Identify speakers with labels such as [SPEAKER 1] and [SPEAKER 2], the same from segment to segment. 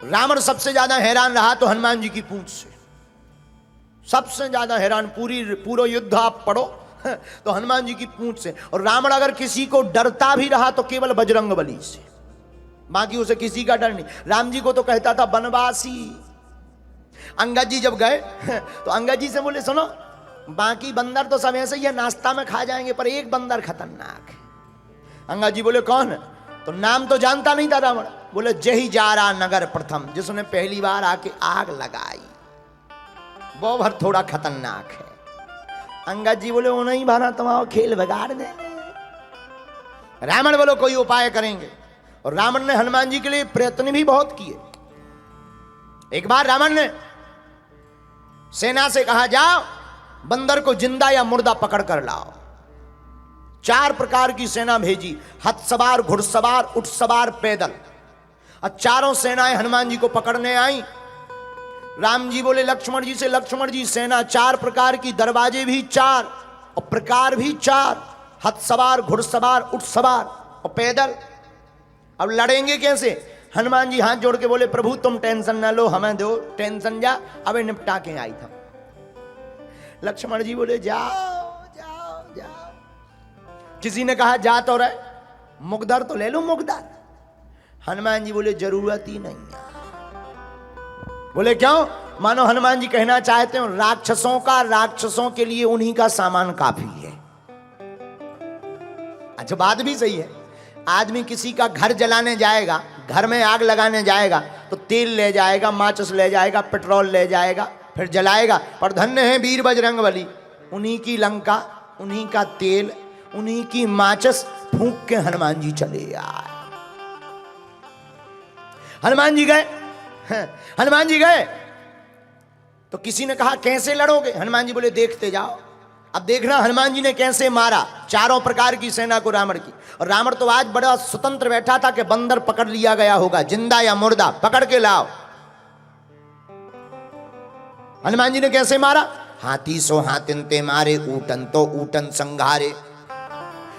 [SPEAKER 1] रावण सबसे ज्यादा हैरान रहा तो हनुमान जी की पूंछ से, सबसे ज्यादा हैरान। पूरा युद्ध आप पढ़ो तो हनुमान जी की पूंछ से। और रावण अगर किसी को डरता भी रहा तो केवल बजरंग बली से, बाकी उसे किसी का डर नहीं। राम जी को तो कहता था बनवासी। अंगद जी जब गए तो अंगद जी से बोले सुनो, बाकी बंदर तो सब ऐसे ही है, नाश्ता में खा जाएंगे, पर एक बंदर खतरनाक है। अंगद जी बोले कौन है? तो नाम तो जानता नहीं था रावण। बोले जही जारा नगर प्रथम, जिसने पहली बार आके आग लगाई, वो भर थोड़ा खतरनाक है। अंगद जी बोले वो नहीं भाना, तुम्हारा खेल बिगाड़ दे। रावण बोलो कोई उपाय करेंगे। और रावण ने हनुमान जी के लिए प्रयत्न भी बहुत किए। एक बार रावण ने सेना से कहा जाओ बंदर को जिंदा या मुर्दा पकड़ कर लाओ। 4 प्रकार की सेना भेजी, हथसवार, घुड़सवार, उठसवार, पैदल। और चारों सेनाएं हनुमान जी को पकड़ने आई। राम जी बोले लक्ष्मण जी से, लक्ष्मण जी सेना 4 प्रकार की, दरवाजे भी 4 और प्रकार भी 4, हथसवार, घुड़सवार, उठसवार और पैदल। अब लड़ेंगे कैसे? हनुमान जी हाथ जोड़ के बोले प्रभु तुम टेंशन ना लो, हमें दो टेंशन, जा अबे निपटा के आई था। लक्ष्मण जी बोले जाओ जाओ जाओ। किसी ने कहा जा तो रहे, मुकदर तो ले लो मुकदर। हनुमान जी बोले जरूरत ही नहीं है। बोले क्यों? मानो हनुमान जी कहना चाहते हो राक्षसों के लिए उन्हीं का सामान काफी है। अच्छा बात भी सही है। आदमी किसी का घर जलाने जाएगा, घर में आग लगाने जाएगा तो तेल ले जाएगा, माचिस ले जाएगा, पेट्रोल ले जाएगा, फिर जलाएगा। पर धन्य है वीर बजरंगबली, उन्हीं की लंका, उन्हीं का तेल, उन्हीं की माचिस फूंक के हनुमान जी चले आए। हनुमान जी गए तो किसी ने कहा कैसे लड़ोगे? हनुमान जी बोले देखते जाओ। अब देखना हनुमान जी ने कैसे मारा 4 प्रकार की सेना को रावण की। और रावण तो आज बड़ा स्वतंत्र बैठा था कि बंदर पकड़ लिया गया होगा, जिंदा या मुर्दा पकड़ के लाओ। हनुमान जी ने कैसे मारा? हाथी सो हाथिन ते मारे, ऊटन तो ऊटन संघारे।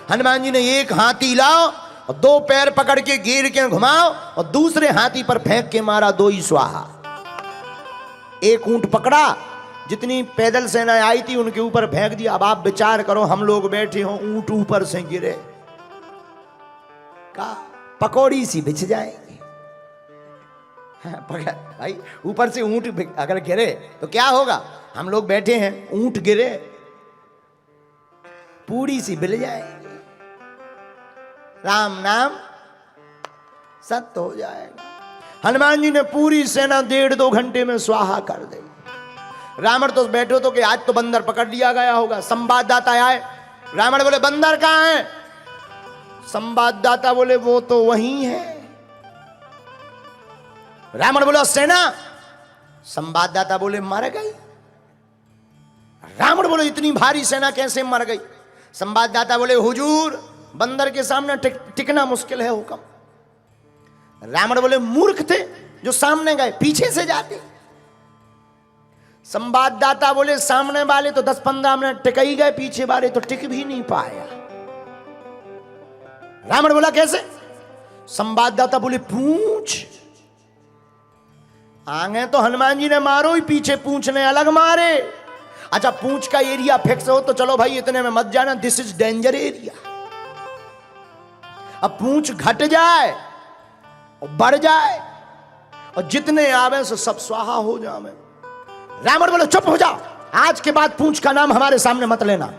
[SPEAKER 1] हनुमान जी ने एक हाथी लाओ और 2 पैर पकड़ के घेर के घुमाओ और दूसरे हाथी पर फेंक के मारा, 2 ही स्वाहा। एक ऊंट पकड़ा, जितनी पैदल सेना आई थी उनके ऊपर फेंक दिया। अब आप विचार करो, हम लोग बैठे हो, ऊंट ऊपर से गिरे, का पकौड़ी सी बिछ जाएगी। भाई ऊपर से ऊंट अगर गिरे तो क्या होगा? हम लोग बैठे हैं, ऊंट गिरे पूरी सी बिल जाएगी। राम नाम सत्य हो जाएगा। हनुमान जी ने पूरी सेना 1.5-2 घंटे में स्वाहा कर दी। रावण तो बैठो तो कि आज तो बंदर पकड़ लिया गया होगा। संवाददाता आए, रावण बोले बंदर कहां है? संवाददाता बोले वो तो वहीं है। रावण बोला सेना? संवाददाता बोले मर गई। रावण बोले इतनी भारी सेना कैसे मर गई? संवाददाता बोले हुजूर बंदर के सामने टिकना मुश्किल है हुक्म। रावण बोले मूर्ख थे जो सामने गए, पीछे से जाते। संवाददाता बोले सामने वाले तो 10-15 मिनट टिक ही गए, पीछे वाले तो टिक भी नहीं पाया। रावण बोला कैसे? संवाददाता बोले पूंछ। आगे तो हनुमान जी ने मारो ही, पीछे पूंछ ने अलग मारे। अच्छा पूंछ का एरिया फिक्स हो तो चलो भाई इतने में मत जाना, दिस इज डेंजर एरिया। अब पूंछ घट जाए और बढ़ जाए और जितने आवे सो सब स्वाहा हो जावे। रावण बोले चुप हो जाओ, आज के बाद पूंछ का नाम हमारे सामने मत लेना।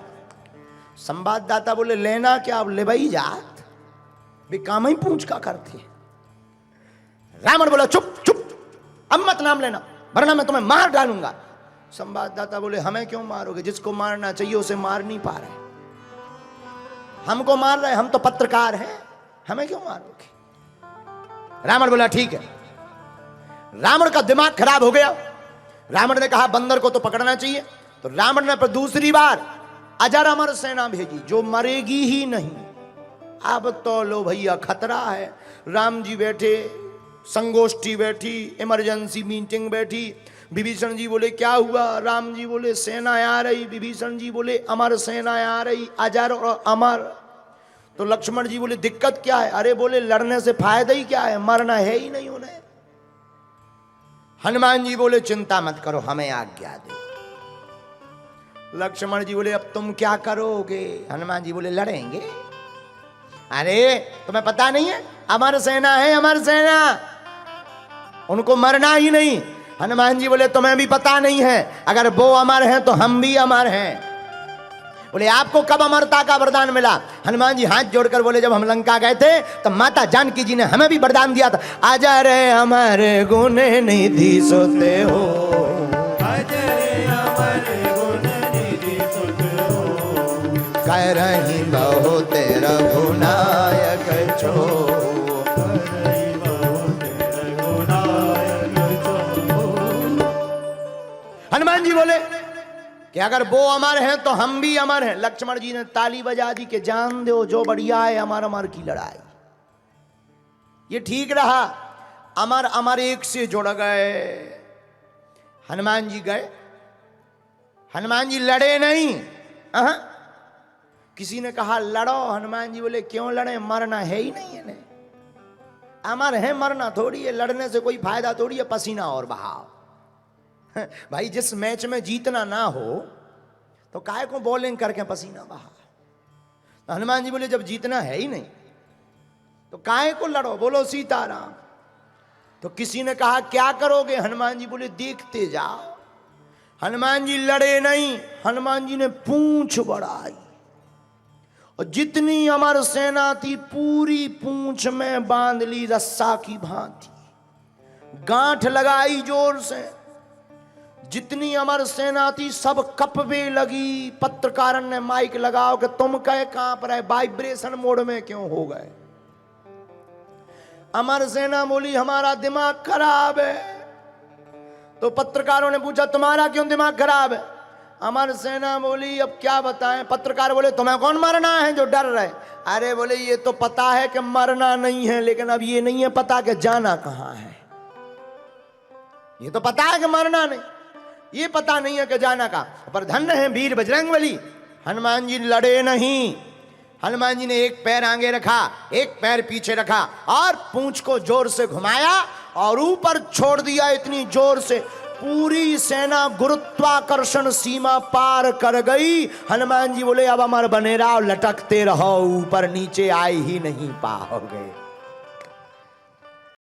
[SPEAKER 1] संवाददाता बोले लेना क्या, अब ले भाई जात भी काम ही पूंछ का करते। रावण बोला चुप चुप, अब मत नाम लेना वरना मैं तुम्हें मार डालूंगा। संवाददाता बोले हमें क्यों मारोगे? जिसको मारना चाहिए उसे मार नहीं पा रहे, हमको मार रहे, हम तो पत्रकार हैं, हमें क्यों मारोगे? रावण बोला ठीक है। रावण का दिमाग खराब हो गया। रावण ने कहा बंदर को तो पकड़ना चाहिए। तो रावण ने पर दूसरी बार अजर अमर सेना भेजी जो मरेगी ही नहीं। अब तो लो भैया खतरा है। राम जी बैठे, संगोष्ठी बैठी, इमरजेंसी मीटिंग बैठी। विभीषण जी बोले क्या हुआ? राम जी बोले सेना आ रही। विभीषण जी बोले अमर सेना आ रही, अजर और अमर। तो लक्ष्मण जी बोले दिक्कत क्या है? अरे बोले लड़ने से फायदा ही क्या है, मरना है ही नहीं उन्हें। हनुमान जी बोले चिंता मत करो, हमें आज्ञा दो। लक्ष्मण जी बोले अब तुम क्या करोगे? हनुमान जी बोले लड़ेंगे। अरे तुम्हें पता नहीं है, अमर सेना है, अमर सेना, उनको मरना ही नहीं। हनुमान जी बोले तुम्हें भी पता नहीं है, अगर वो अमर हैं तो हम भी अमर हैं। बोले आपको कब अमरता का वरदान मिला? हनुमान जी हाथ जोड़कर बोले जब हम लंका गए थे तब माता जानकी जी ने हमें भी वरदान दिया था, आजा रे हमारे गुण निधि सोते हो, आजा रे हमारे गुण निधि सोते हो, कह रही बहुत रघुनायक छो। हनुमान जी बोले कि अगर वो अमर हैं तो हम भी अमर हैं। लक्ष्मण जी ने ताली बजा दी कि जान दो जो बढ़िया है अमर अमर की लड़ाई। ये ठीक रहा, अमर अमर एक से जुड़ गए। हनुमान जी गए, हनुमान जी लड़े नहीं। किसी ने कहा लड़ो, हनुमान जी बोले क्यों लड़े, मरना है ही नहीं है। अमर है, मरना थोड़ी है, लड़ने से कोई फायदा थोड़ी है, पसीना और बहाव। भाई जिस मैच में जीतना ना हो तो काहे को बॉलिंग करके पसीना बहा। तो हनुमान जी बोले जब जीतना है ही नहीं तो काहे को लड़ो, बोलो सीताराम। तो किसी ने कहा क्या करोगे? हनुमान जी बोले देखते जाओ। हनुमान जी लड़े नहीं, हनुमान जी ने पूंछ बढ़ाई और जितनी अमर सेना थी पूरी पूंछ में बांध ली रस्सा की भांति, गांठ लगाई जोर से। जितनी अमर सेना थी सब कपवे लगी। पत्रकारन ने माइक लगाओ कि तुम कहे कहां पर है, वाइब्रेशन मोड में क्यों हो गए? अमर सेना बोली हमारा दिमाग खराब है। तो पत्रकारों ने पूछा तुम्हारा क्यों दिमाग खराब है? अमर सेना बोली अब क्या बताएं। पत्रकार बोले तुम्हें कौन मरना है जो डर रहे? अरे बोले ये तो पता है कि मरना नहीं है, लेकिन अब ये नहीं है पता कि जाना कहां है। ये तो पता है कि मरना नहीं, ये पता नहीं है कि जाना का। पर धन्य है वीर बजरंगबली, हनुमान जी लड़े नहीं। हनुमान जी ने एक पैर आगे रखा, एक पैर पीछे रखा और पूंछ को जोर से घुमाया और ऊपर छोड़ दिया इतनी जोर से पूरी सेना गुरुत्वाकर्षण सीमा पार कर गई। हनुमान जी बोले अब अमर बने रहो, लटकते रहो, ऊपर नीचे आ ही नहीं पाओगे।